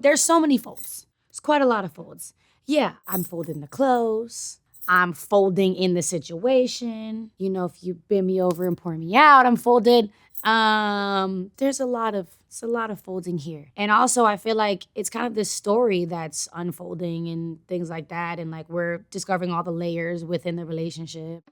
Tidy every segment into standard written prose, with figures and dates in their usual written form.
There's so many folds. It's quite a lot of folds. Yeah, I'm folding the clothes. I'm folding in the situation. You know, if you bend me over and pour me out, I'm folded. There's it's a lot of folding here. And also I feel like it's kind of this story that's unfolding and things like that. And like we're discovering all the layers within the relationship.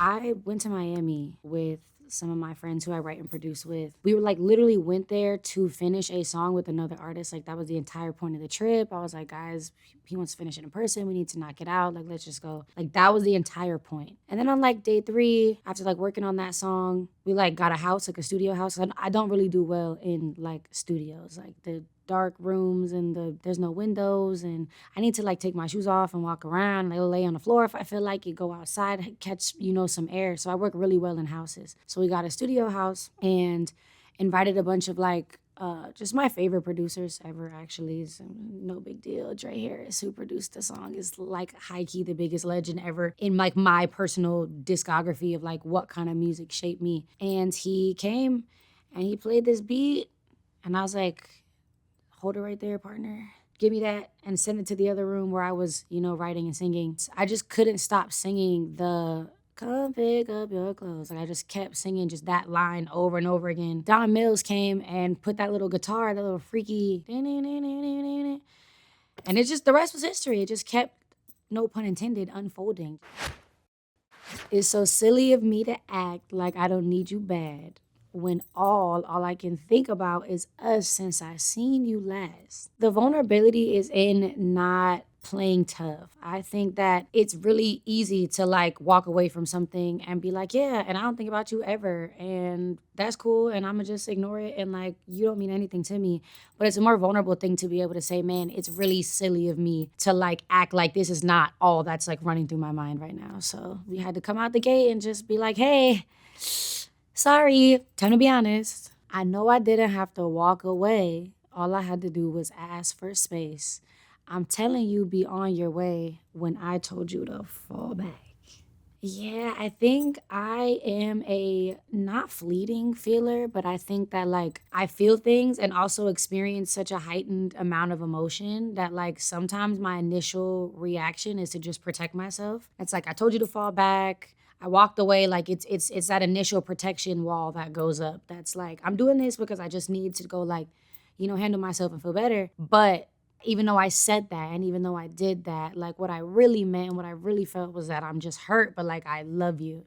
I went to Miami with some of my friends who I write and produce with. We were like literally went there to finish a song with another artist. Like that was the entire point of the trip. I was like, guys, he wants to finish it in person. We need to knock it out. Like, let's just go. Like that was the entire point. And then on like day 3, after like working on that song, we like got a house, like a studio house. I don't really do well in like studios. Like the dark rooms and there's no windows, and I need to like take my shoes off and walk around, like lay on the floor if I feel like it, go outside, catch, some air. So I work really well in houses. So we got a studio house and invited a bunch of like just my favorite producers ever, actually. So no big deal. Dre Harris, who produced the song, is like high-key the biggest legend ever in like my personal discography of like what kind of music shaped me. And he came and he played this beat and I was like, hold it right there, partner. Give me that and send it to the other room where I was, writing and singing. I just couldn't stop singing the come pick up your clothes. Like I just kept singing just that line over and over again. Don Mills came and put that little guitar, that little freaky, and it's just, the rest was history. It just kept, no pun intended, unfolding. It's so silly of me to act like I don't need you bad when all I can think about is us since I seen you last. The vulnerability is in not playing tough. I think that it's really easy to like walk away from something and be like, yeah, and I don't think about you ever, and that's cool, and I'm gonna just ignore it, and like you don't mean anything to me. But it's a more vulnerable thing to be able to say, man, it's really silly of me to like act like this is not all that's like running through my mind right now. So we had to come out the gate and just be like, hey, sorry, time to be honest. I know I didn't have to walk away. All I had to do was ask for space. I'm telling you, be on your way when I told you to fall back. Yeah, I think I am a not fleeting feeler, but I think that like I feel things and also experience such a heightened amount of emotion that like sometimes my initial reaction is to just protect myself. It's like I told you to fall back. I walked away. Like it's that initial protection wall that goes up. That's like I'm doing this because I just need to go like, handle myself and feel better. But even though I said that and even though I did that, like what I really meant and what I really felt was that I'm just hurt, but like I love you.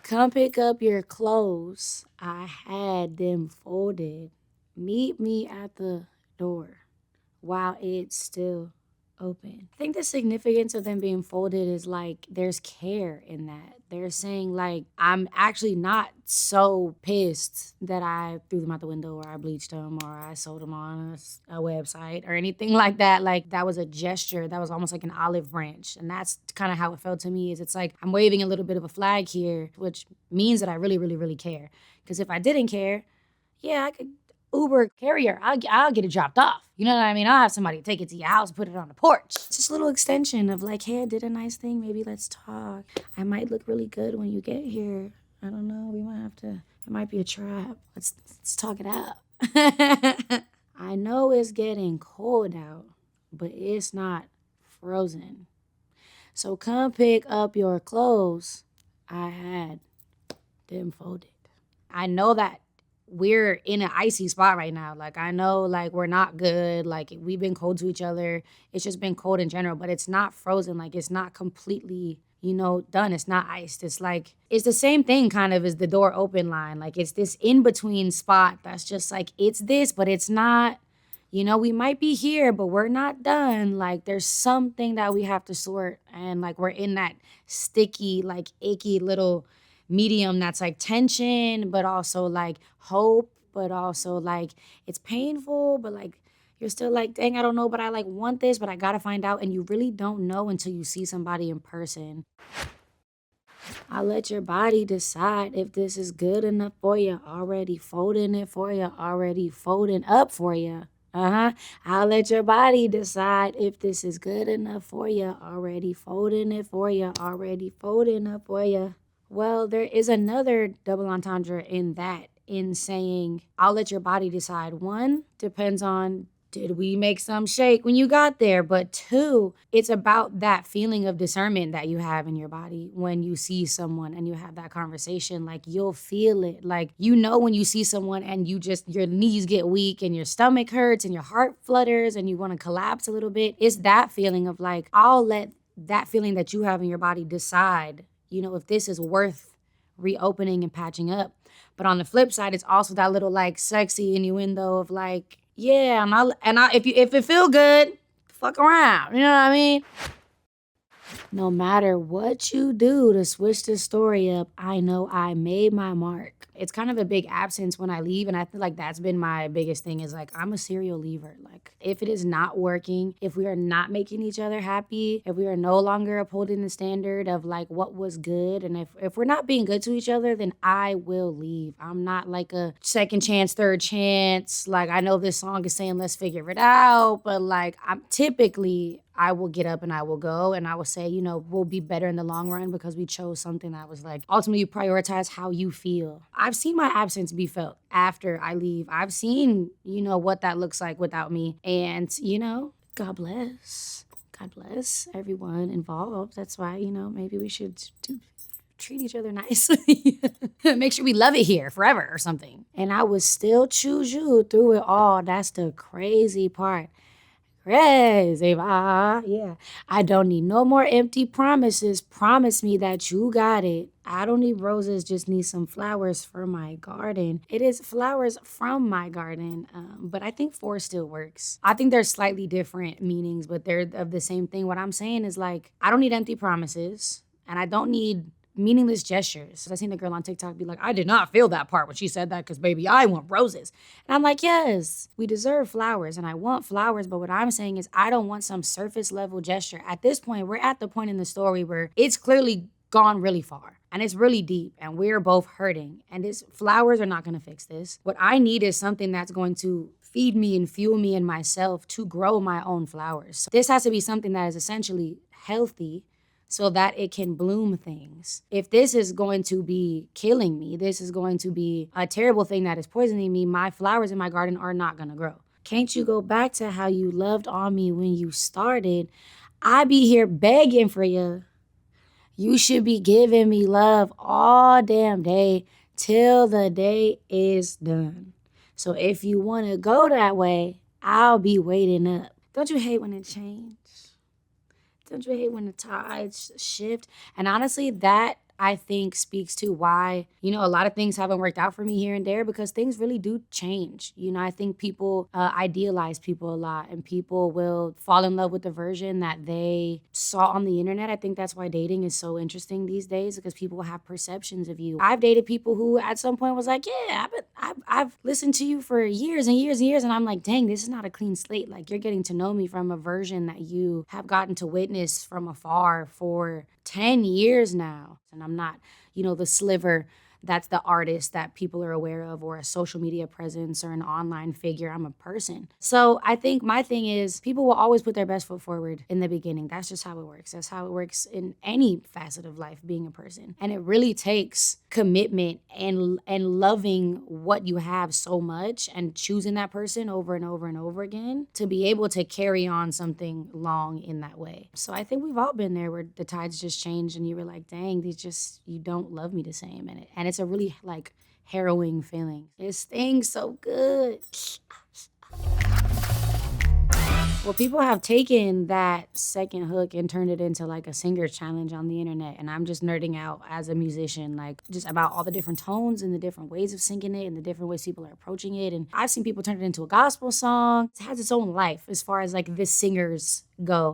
Come pick up your clothes. I had them folded. Meet me at the door while it's still open. I think the significance of them being folded is like there's care in that. They're saying like I'm actually not so pissed that I threw them out the window or I bleached them or I sold them on a website or anything like that. Like that was a gesture. That was almost like an olive branch. And that's kind of how it felt to me. Is it's like I'm waving a little bit of a flag here, which means that I really, really, really care. Because if I didn't care, yeah, I could Uber carrier. I'll get it dropped off. You know what I mean? I'll have somebody take it to your house, put it on the porch. It's just a little extension of like, hey, I did a nice thing. Maybe let's talk. I might look really good when you get here. I don't know. We might have to. It might be a trap. Let's talk it out. I know it's getting cold out, but it's not frozen. So come pick up your clothes. I had them folded. I know that we're in an icy spot right now. Like, I know, like, we're not good. Like, we've been cold to each other. It's just been cold in general, but it's not frozen. Like, it's not completely, done. It's not iced. It's like, it's the same thing kind of as the door open line. Like, it's this in-between spot that's just like, it's this, but it's not. We might be here, but we're not done. Like, there's something that we have to sort. And, like, we're in that sticky, like, icky little medium that's like tension, but also like hope, but also like it's painful, but like you're still like, dang, I don't know, but I like want this, but I gotta find out. And you really don't know until you see somebody in person. I'll let your body decide if this is good enough for you. Already folding it for you, already folding up for you. I'll let your body decide if this is good enough for you. Already folding it for you, already folding up for you. Well, there is another double entendre in that, in saying, I'll let your body decide. One, depends on did we make some shake when you got there? But two, it's about that feeling of discernment that you have in your body when you see someone and you have that conversation. Like you'll feel it. Like when you see someone and your knees get weak and your stomach hurts and your heart flutters and you want to collapse a little bit. It's that feeling of like, I'll let that feeling that you have in your body decide, if this is worth reopening and patching up. But on the flip side, it's also that little like sexy innuendo of like, yeah, if it feel good, fuck around. You know what I mean? No matter what you do to switch the story up, I know I made my mark. It's kind of a big absence when I leave, and I feel like that's been my biggest thing is like I'm a serial leaver. Like if it is not working, if we are not making each other happy, if we are no longer upholding the standard of like what was good, and if we're not being good to each other, then I will leave. I'm not like a second chance, third chance. Like I know this song is saying let's figure it out, but like I will get up and I will go and I will say, we'll be better in the long run because we chose something that was like, ultimately you prioritize how you feel. I've seen my absence be felt after I leave. I've seen, what that looks like without me. And, God bless. God bless everyone involved. That's why, maybe we should treat each other nicely. Make sure we love it here forever or something. And I would still choose you through it all. That's the crazy part. Crazy, yeah. I don't need no more empty promises. Promise me that you got it. I don't need roses, just need some flowers for my garden. It is flowers from my garden, but I think four still works. I think there's slightly different meanings, but they're of the same thing. What I'm saying is like, I don't need empty promises, and I don't need meaningless gestures. I seen the girl on TikTok be like, I did not feel that part when she said that because baby, I want roses. And I'm like, yes, we deserve flowers and I want flowers. But what I'm saying is I don't want some surface level gesture. At this point, we're at the point in the story where it's clearly gone really far and it's really deep and we're both hurting and flowers are not going to fix this. What I need is something that's going to feed me and fuel me and myself to grow my own flowers. So this has to be something that is essentially healthy so that it can bloom things. If this is going to be killing me, this is going to be a terrible thing that is poisoning me, my flowers in my garden are not gonna grow. Can't you go back to how you loved on me when you started? I be here begging for you. You should be giving me love all damn day till the day is done. So if you wanna go that way, I'll be waiting up. Don't you hate when it changes? Don't you hate when the tides shift? And honestly, that I think speaks to why, a lot of things haven't worked out for me here and there because things really do change. I think people idealize people a lot and people will fall in love with the version that they saw on the internet. I think that's why dating is so interesting these days because people have perceptions of you. I've dated people who at some point was like, yeah, I've listened to you for years and years and years. And I'm like, dang, this is not a clean slate. Like you're getting to know me from a version that you have gotten to witness from afar for 10 years now. And I'm not, the sliver that's the artist that people are aware of or a social media presence or an online figure. I'm a person. So I think my thing is people will always put their best foot forward in the beginning. That's just how it works. That's how it works in any facet of life, being a person. And it really takes commitment and loving what you have so much and choosing that person over and over and over again to be able to carry on something long in that way. So I think we've all been there where the tides just changed and you were like, dang, you don't love me the same. And it's a really like harrowing feeling. It stings so good. Well, people have taken that second hook and turned it into like a singer challenge on the internet. And I'm just nerding out as a musician, like just about all the different tones and the different ways of singing it and the different ways people are approaching it. And I've seen people turn it into a gospel song. It has its own life as far as like the singers go.